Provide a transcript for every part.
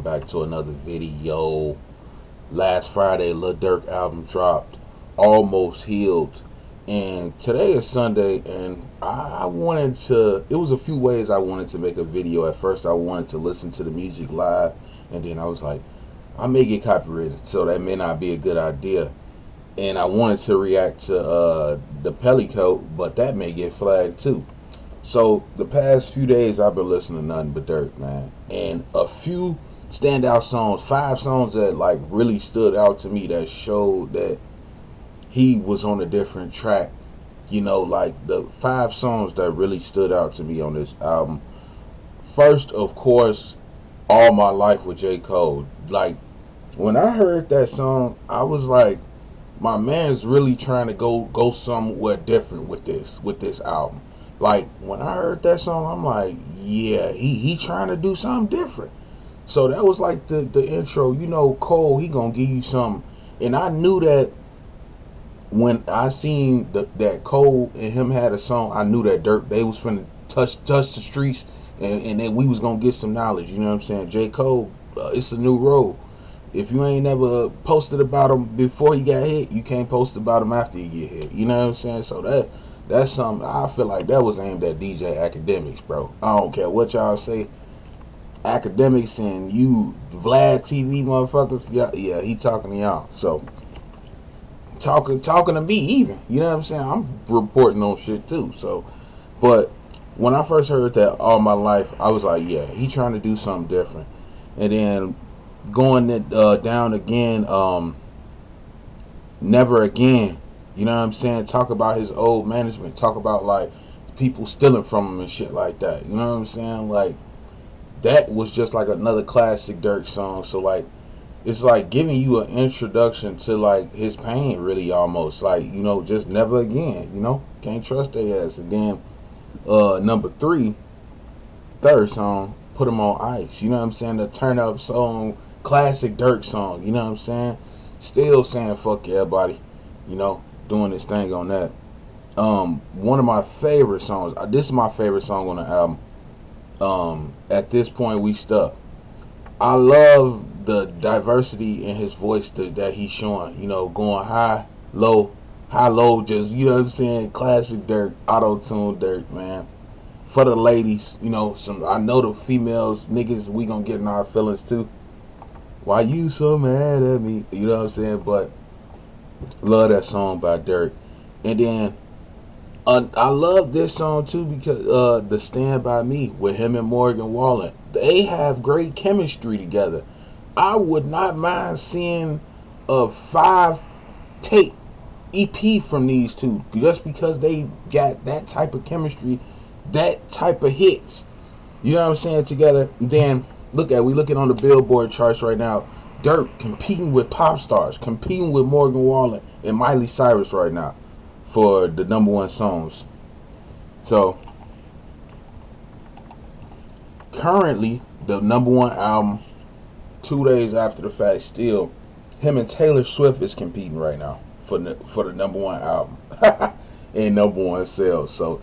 back to another video. Last Friday, Lil Durk album dropped, Almost Healed. And today is Sunday, and I wanted to, it was a few ways I wanted to make a video. At first, I wanted to listen to the music live, and then I was like, I may get copyrighted, so that may not be a good idea. And I wanted to react to the Pellicoat, but that may get flagged too. So the past few days I've been listening to nothing but Durk, man, and a few standout songs, 5 songs that like really stood out to me that showed that he was on a different track. You know, like the 5 songs that really stood out to me on this album. First, of course, All My Life with J. Cole. Like when I heard that song, I was like, my man's really trying to go somewhere different with this album. Like when I heard that song, I'm like, yeah, he trying to do something different. So that was like the intro. You know, Cole, he gonna give you something, and I knew that when I seen that Cole and him had a song, I knew that Durk they was finna touch the streets, and then we was gonna get some knowledge. You know what I'm saying? J. Cole, it's a new road. If you ain't never posted about him before he got hit, you can't post about him after you get hit. You know what I'm saying? So that's something I feel like that was aimed at DJ Academics, bro. I don't care what y'all say. Academics and you Vlad TV motherfuckers, yeah, he talking to y'all. So talking to me even. You know what I'm saying? I'm reporting on shit too. So, but when I first heard that All My Life, I was like, yeah, he trying to do something different. And then going down again, Never Again. You know what I'm saying? Talk about his old management. Talk about like people stealing from him and shit like that. You know what I'm saying? Like that was just like another classic Durk song. So like it's like giving you an introduction to like his pain, really, almost like, you know, just never again. You know, can't trust their ass. And then number 3, third song, Put 'Em on Ice. You know what I'm saying? The turn up song, classic Durk song. You know what I'm saying? Still saying fuck everybody. You know, doing this thing on that. One of my favorite songs. This is my favorite song on the album. At this point, we stuck. I love the diversity in his voice that he's showing. You know, going high, low, just, you know what I'm saying? Classic Durk, auto tune Durk, man. For the ladies, you know, I know the females, niggas, we gonna get in our feelings too. Why you so mad at me? You know what I'm saying? But love that song by Durk. And then I love this song too because the Stand By Me with him and Morgan Wallen. They have great chemistry together. I would not mind seeing a 5-tape EP from these two just because they got that type of chemistry, that type of hits. You know what I'm saying? Together. Then we looking on the Billboard charts right now. Durk competing with pop stars, competing with Morgan Wallen and Miley Cyrus right now for the #1 songs. So currently the #1 album, 2 days after the fact, still him and Taylor Swift is competing right now for the #1 album and #1 sales. So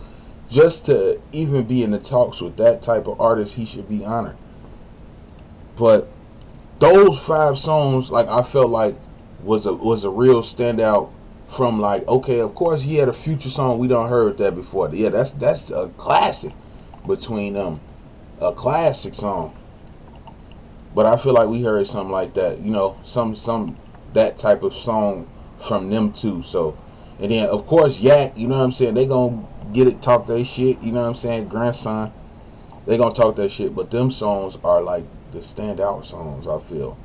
just to even be in the talks with that type of artist, he should be honored. But those 5 songs, like, I felt like was a real standout. From like, okay, of course he had a Future song, we don't heard that before. Yeah, that's a classic between them, a classic song. But I feel like we heard something like that, you know, some that type of song from them too. So, and then of course Yak, you know what I'm saying, they gonna get it, talk their shit, you know what I'm saying, grandson, they gonna talk that shit. But them songs are like the standout songs, I feel.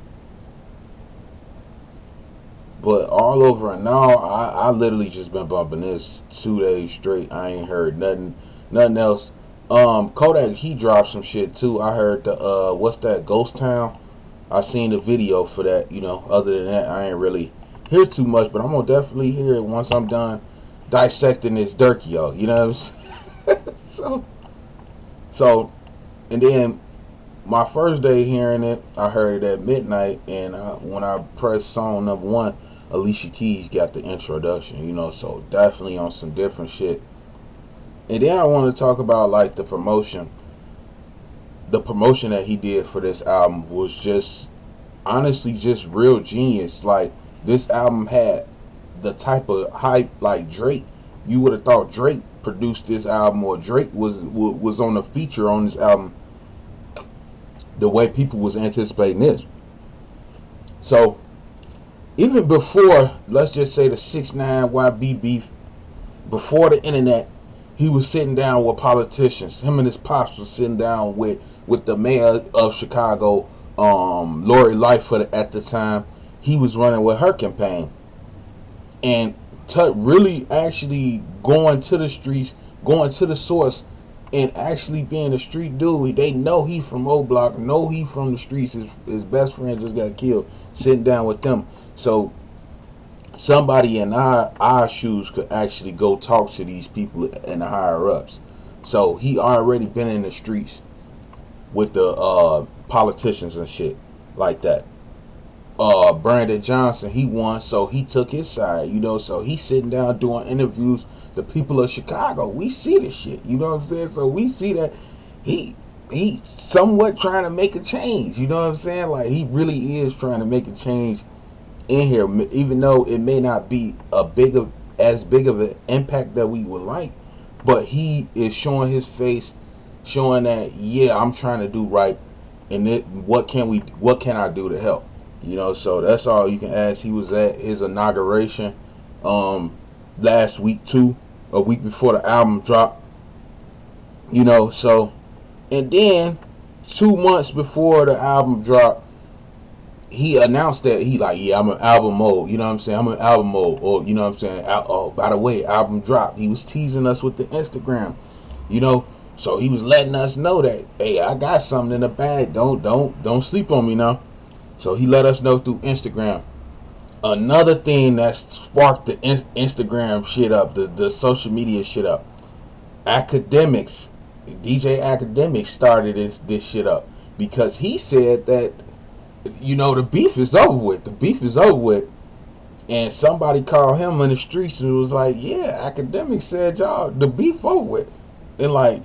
But all over and now, I literally just been bumping this 2 days straight. I ain't heard nothing else. Kodak, he dropped some shit too. I heard the what's that, Ghost Town? I seen the video for that. You know, other than that, I ain't really hear too much. But I'm gonna definitely hear it once I'm done dissecting this Durkio. You know what I'm saying? so, and then my first day hearing it, I heard it at midnight, and when I pressed song #1, Alicia Keys got the introduction, you know, so definitely on some different shit. And then I want to talk about like the promotion the promotion that he did for this album was just honestly just real genius. Like, this album had the type of hype like Drake. You would have thought Drake produced this album, or Drake was on a feature on this album. The way people was anticipating this. So even before, let's just say, the 6ix9ine YB beef, before the internet, he was sitting down with politicians. Him and his pops was sitting down with the mayor of Chicago, Lori Lightfoot at the time. He was running with her campaign, and really actually going to the streets, going to the source, and actually being a street dude. They know he from O Block, know he from the streets. His best friend just got killed, sitting down with them. So somebody in our shoes could actually go talk to these people and the higher ups. So he already been in the streets with the politicians and shit like that. Brandon Johnson, he won, so he took his side, so he's sitting down doing interviews. The people of Chicago, we see this shit, you know what I'm saying? So we see that he somewhat trying to make a change, you know what I'm saying? Like, he really is trying to make a change in here, even though it may not be as big of an impact that we would like, but he is showing his face, showing that, yeah, I'm trying to do right, and what can I do to help? So that's all you can ask. He was at his inauguration last week too, a week before the album dropped. So, and then 2 months before the album dropped, he announced that he like, yeah, I'm in album mode. You know what I'm saying? I'm in album mode. Or, you know what I'm saying? Oh, by the way, album dropped. He was teasing us with the Instagram. So he was letting us know that, hey, I got something in the bag. Don't sleep on me now. So he let us know through Instagram. Another thing that sparked the Instagram shit up, the social media shit up, Academics, DJ Academics started this shit up, because he said that, the beef is over with. The beef is over with. And somebody called him in the streets and was like, yeah, Academics said, y'all, the beef over with. And like,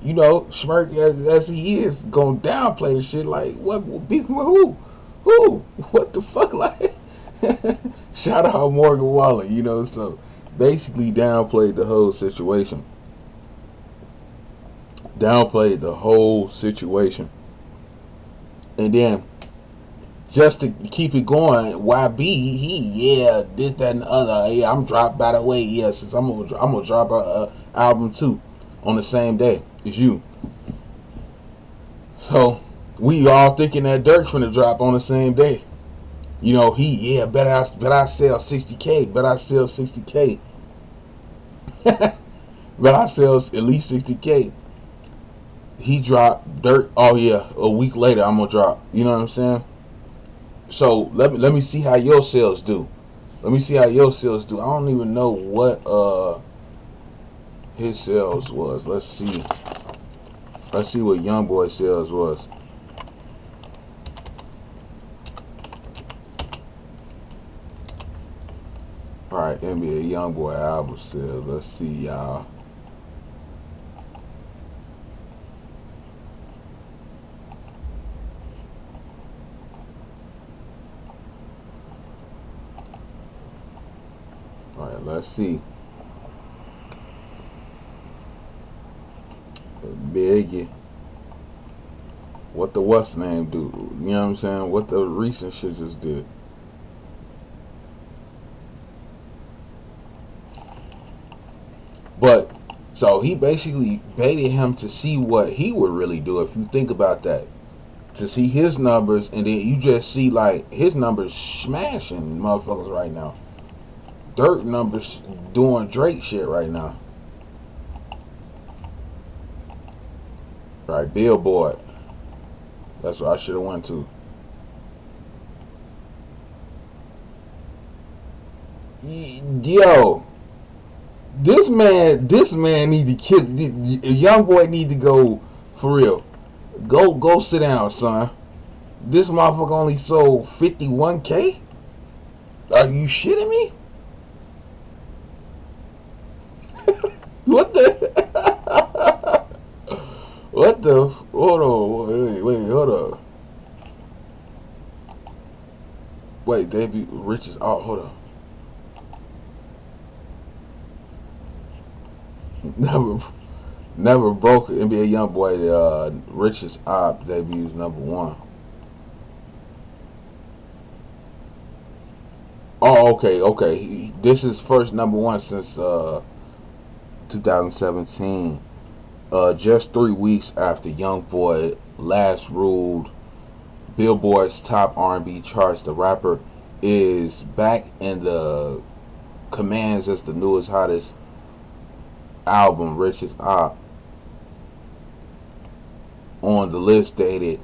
Smirk, as he is, gonna downplay the shit. Like, what beef with who? Who? What the fuck? Like, shout out Morgan Wallen, so basically downplayed the whole situation. And then, just to keep it going, YB, he, this, that, and the other. Yeah, I'm dropped, by the way. Yeah, since I'm gonna drop a album too on the same day as you. So we all thinking that Durk's finna drop on the same day. Bet I sell 60K. Bet I sell 60K. Bet I sell at least 60K. He dropped Durk. Oh yeah, a week later I'm gonna drop. You know what I'm saying? So let me see how your sales do. I don't even know what his sales was. Let's see what YoungBoy sales was. Alright, NBA YoungBoy album sales. Let's see, y'all. Alright, let's see. Biggie. What the what's name do? You know what I'm saying? What the recent shit just did. But so he basically baited him to see what he would really do, if you think about that. To see his numbers, and then you just see like his numbers smashing motherfuckers right now. Durk numbers doing Drake shit right now. Right, Billboard. That's what I should have went to. Yo, this man need to kill. YoungBoy need to go for real. Go sit down, son. This motherfucker only sold 51K. Are you shitting me? What the? What the? Hold on. Wait. hold up. Wait, debut Richest. Oh, hold up. Never, never broke NBA YoungBoy. The Richest Op debuts #1. Oh, okay, okay. This is first #1 since 2017. Just 3 weeks after YoungBoy last ruled Billboard's top R&B charts, the rapper is back in the commands as the newest, hottest album, Richest Op, on the list dated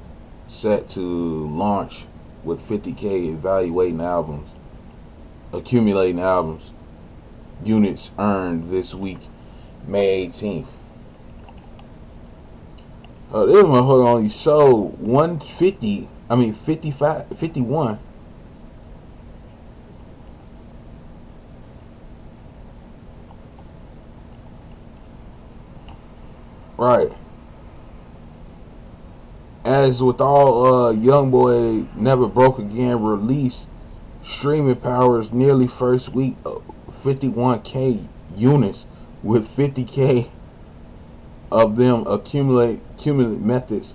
set to launch with 50K accumulating albums units earned this week, May 18th. This motherfucker only sold 51. Right. As with all YoungBoy Never Broke Again release, streaming powers nearly first week 51K units, with 50K of them accumulate methods.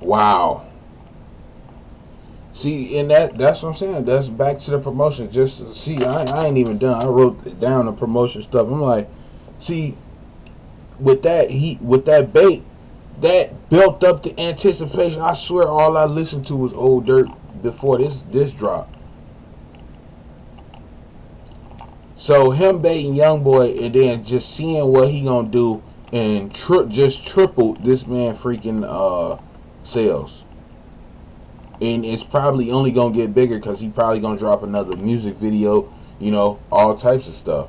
Wow. See, and that's what I'm saying. That's back to the promotion. Just see, I ain't even done. I wrote down the promotion stuff. I'm like, see, with that bait, that built up the anticipation. I swear, all I listened to was old Durk before this drop. So him baiting YoungBoy and then just seeing what he gonna do and just tripled this man freaking sales. And it's probably only gonna get bigger because he probably gonna drop another music video, all types of stuff.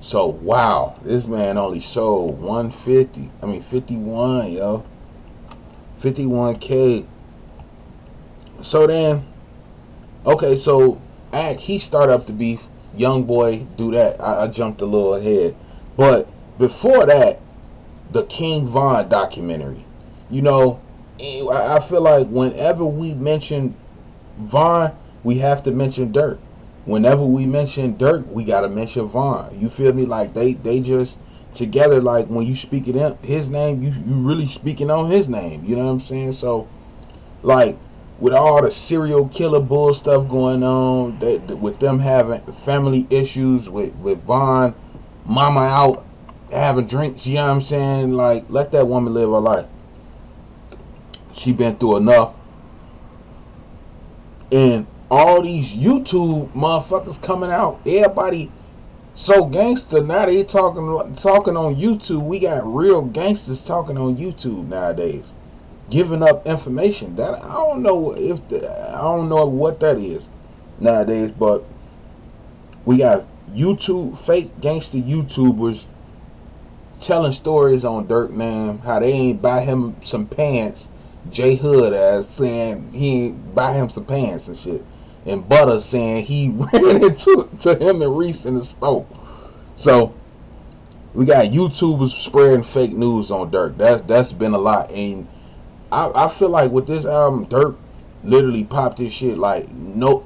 So wow, this man only sold 51, 51K. So then, okay, so he started up the beef. YoungBoy do that. I jumped a little ahead, but before that, the King Von documentary. I feel like whenever we mention Von, we have to mention Durk. Whenever we mention Durk, we gotta mention Von. You feel me? Like they just together. Like when you speak it his name, you really speaking on his name. You know what I'm saying? So, like with all the serial killer bull stuff going on, with them having family issues with Von, mama out having drinks. You know what I'm saying? Like let that woman live her life. She been through enough. And all these YouTube motherfuckers coming out, everybody so gangster now. They talking on YouTube. We got real gangsters talking on YouTube nowadays, giving up information that I don't know what that is nowadays. But we got fake gangster YouTubers telling stories on Durk name, how they ain't buy him some pants. J Hood as saying he ain't buy him some pants and shit, and Butter saying he ran into him and Reese in the store. So we got YouTubers spreading fake news on Durk. That's been a lot, and I feel like with this album, Durk literally popped this shit like no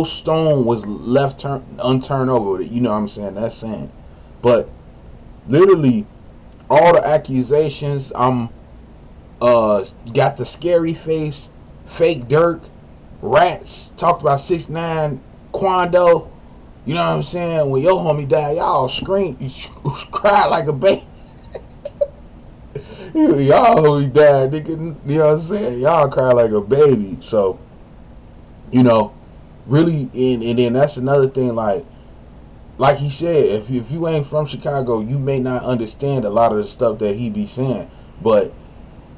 stone was left unturned over. You know what I'm saying? That's saying, but literally all the accusations. Got the scary face, fake Durk, rats, talked about 6ix9ine, Quando. You know what I'm saying? When your homie died, y'all scream, you cried like a baby. Y'all homie died, nigga. You know what I'm saying? Y'all cry like a baby. So, really, and then that's another thing. Like he said, if you ain't from Chicago, you may not understand a lot of the stuff that he be saying, but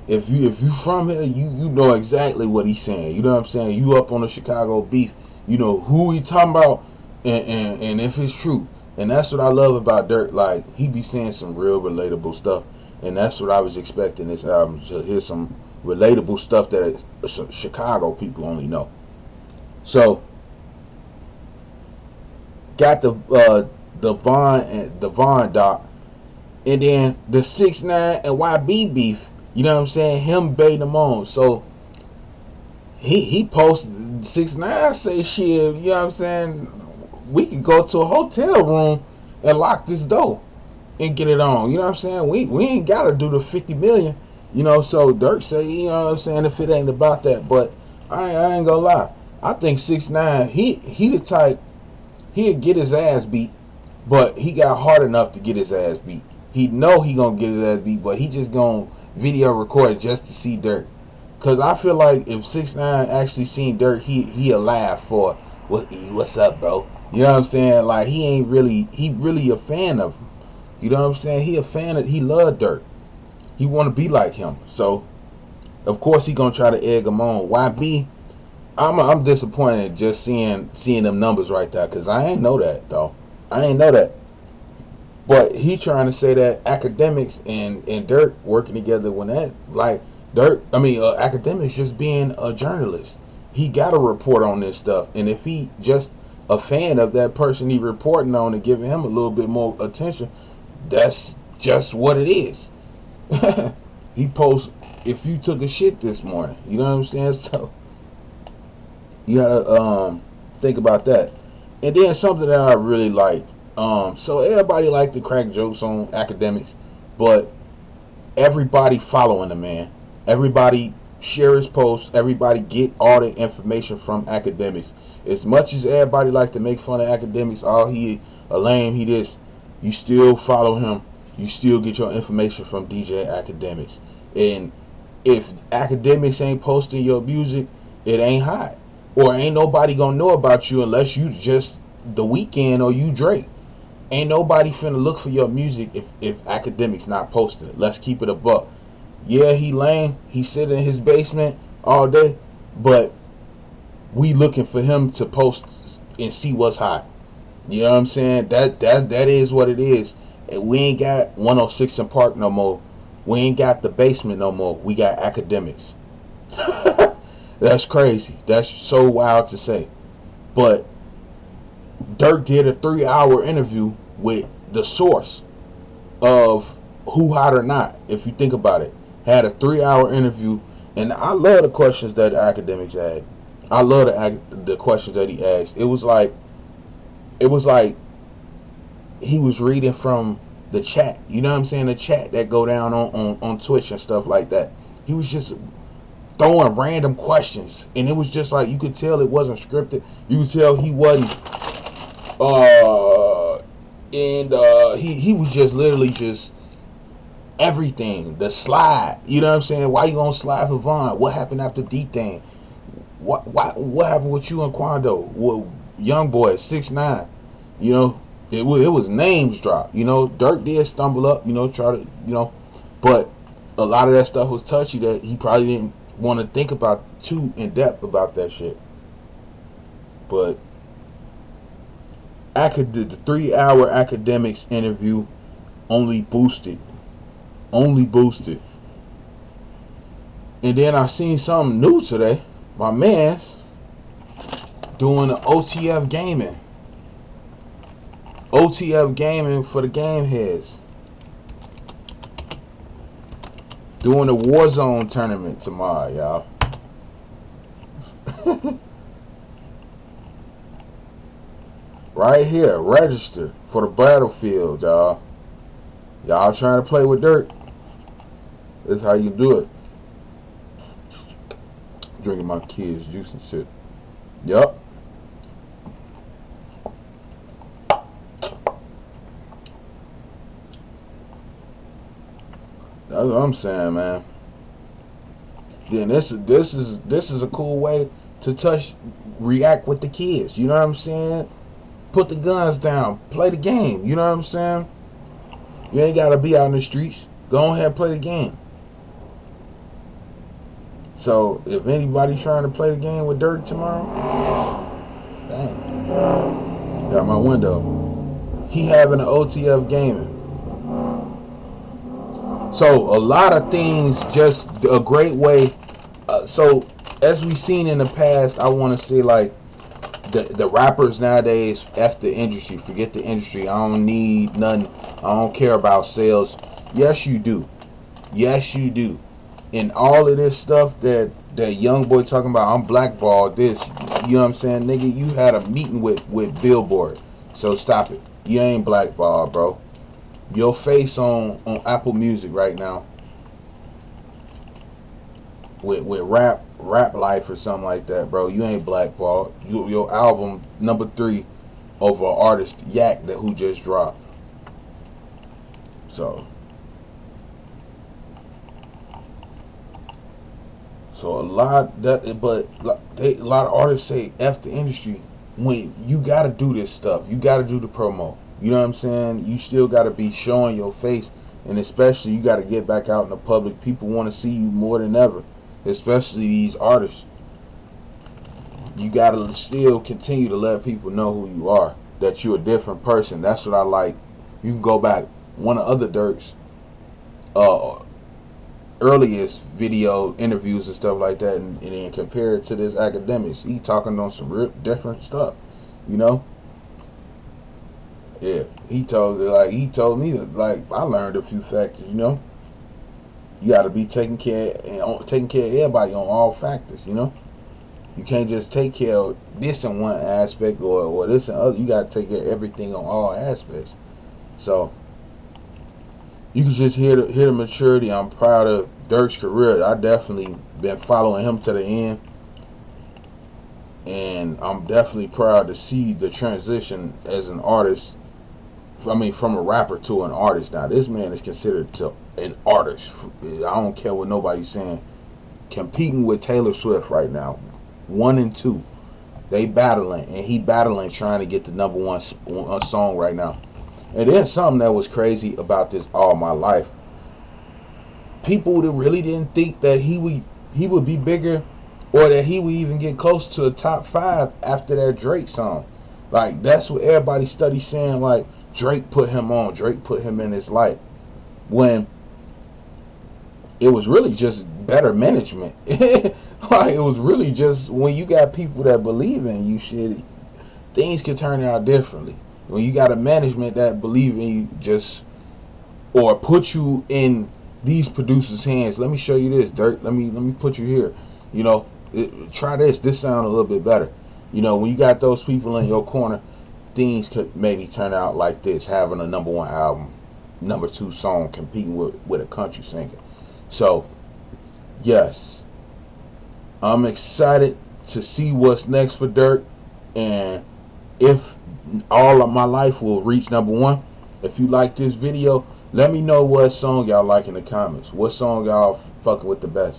if you from here, you know exactly what he's saying. You know what I'm saying? You up on the Chicago beef. You know who he talking about, and if it's true. And that's what I love about Durk. Like he be saying some real relatable stuff. and that's what I was expecting this album to hear some relatable stuff that Chicago people only know. So got the Vaughn doc, and then the 6ix9ine and YB beef. You know what I'm saying? Him baiting them on. So he posted 6ix9ine say shit. You know what I'm saying? We could go to a hotel room and lock this door and get it on. You know what I'm saying? We ain't gotta do the 50 million. You know, so Durk say, you know what I'm saying, if it ain't about that. But I ain't gonna lie. I think 6ix9ine, he the type, he'll get his ass beat, but he got hard enough to get his ass beat. He know he gonna get his ass beat, but he just gonna video record it just to see Durk. Cause I feel like if 6ix9ine actually seen Durk, he'll laugh for what's up, bro. You know what I'm saying? Like he really a fan of him. You know what I'm saying? He a fan of, he love Durk. He want to be like him. So of course he gonna try to egg him on. YB, I'm disappointed just seeing them numbers right there, cause I ain't know that though. I ain't know that. But he trying to say that academics and Durk working together when that like academics just being a journalist. He got to report on this stuff, and if he just a fan of that person he reporting on and giving him a little bit more attention, that's just what it is. He posts, if you took a shit this morning, you know what I'm saying? So you gotta think about that. And then something that I really like. So everybody like to crack jokes on academics, but everybody following the man. Everybody share his posts. Everybody get all the information from academics. As much as everybody like to make fun of academics, oh he a lame, he this, you still follow him. You still get your information from DJ Academics. And if academics ain't posting your music, it ain't hot. Or ain't nobody gonna know about you unless you just The Weeknd or you Drake. Ain't nobody finna look for your music if academics not posting it. Let's keep it a buck. Yeah, he lame. He sit in his basement all day, but we looking for him to post and see what's hot. You know what I'm saying? That is what it is. And we ain't got 106 in Park no more. We ain't got the basement no more. We got academics. That's crazy. That's so wild to say. But Durk did a 3-hour interview with the source of Who Hot or Not, if you think about it. Had a 3-hour interview, and I love the questions that the academics had. I love the questions that he asked. It was like he was reading from the chat. You know what I'm saying? The chat that go down on Twitch and stuff like that. He was just throwing random questions, and it was just like you could tell it wasn't scripted. You could tell he wasn't he was just literally just everything. The slide, you know what I'm saying? Why you gonna slide for Vaughn? What happened after D-Thing? What happened with you and Quando? Well, young boy 6ix9ine, you know, it was names dropped. You know, Durk did stumble up, you know, try to, you know, but a lot of that stuff was touchy that he probably didn't want to think about too in depth about that shit. But the 3-hour academics interview only boosted. And then I seen something new today. My man's doing the OTF gaming. OTF gaming for the game heads. Doing the Warzone tournament tomorrow, y'all. Right here, register for the battlefield, y'all. Y'all trying to play with Durk? This is how you do it. Drinking my kids' juice and shit. Yup. That's what I'm saying, man. Then this is a cool way to react with the kids. You know what I'm saying? Put the guns down, play the game. You know what I'm saying? You ain't gotta be out in the streets. Go ahead and play the game. So if anybody's trying to play the game with Durk tomorrow, dang, got my window. He having an OTF gaming. So So a lot of things, just a great way. So as we've seen in the past, I want to say like the rappers nowadays, F the industry, forget the industry. I don't need nothing. I don't care about sales. Yes, you do. Yes, you do. And all of this stuff that young boy talking about, I'm blackballed. This, you know what I'm saying, nigga? You had a meeting with Billboard, so stop it. You ain't blackballed, bro. Your face on Apple Music right now with rap life or something like that, bro. You ain't blackballed. Your album #3 over artist Yak that who just dropped. So so a lot that, but a lot of artists say F the industry. When you gotta do this stuff, you gotta do the promo. You know what I'm saying? You still gotta be showing your face, and especially you gotta get back out in the public. People want to see you more than ever, especially these artists. You gotta still continue to let people know who you are, that you're a different person. That's what I like. You can go back one of other Durk's uh, earliest video interviews and stuff like that, and then compare it to this academics. He talking on some real different stuff, you know. Yeah, he told me that, like, I learned a few factors, you know. You got to be taking care of everybody on all factors, you know. You can't just take care of this in one aspect or this and other. You got to take care of everything on all aspects. So you can just hear the maturity. I'm proud of Durk's career. I definitely been following him to the end, and I'm definitely proud to see the transition as an artist. I mean, from a rapper to an artist. Now, this man is considered to an artist. I don't care what nobody's saying. Competing with Taylor Swift right now, 1 and 2. They battling, and he battling trying to get the #1 song right now. And then something that was crazy about this all my life. People that really didn't think that he would be bigger, or that he would even get close to a top 5 after that Drake song. Like, that's what everybody study saying, like, Drake put him on, Drake put him in his light, when it was really just better management. Like, it was really just when you got people that believe in you, shit, things can turn out differently. When you got a management that believe in you, just, or put you in these producers' hands. Let me show you this, Dirk. Let me put you here. You know, try this. This sound a little bit better. You know, when you got those people in your corner, things could maybe turn out like this, having a #1 album, #2 song, competing with a country singer. So yes, I'm excited to see what's next for Durk, and if all of my life will reach #1. If you like this video, let me know what song y'all like in the comments. What song y'all fucking with the best.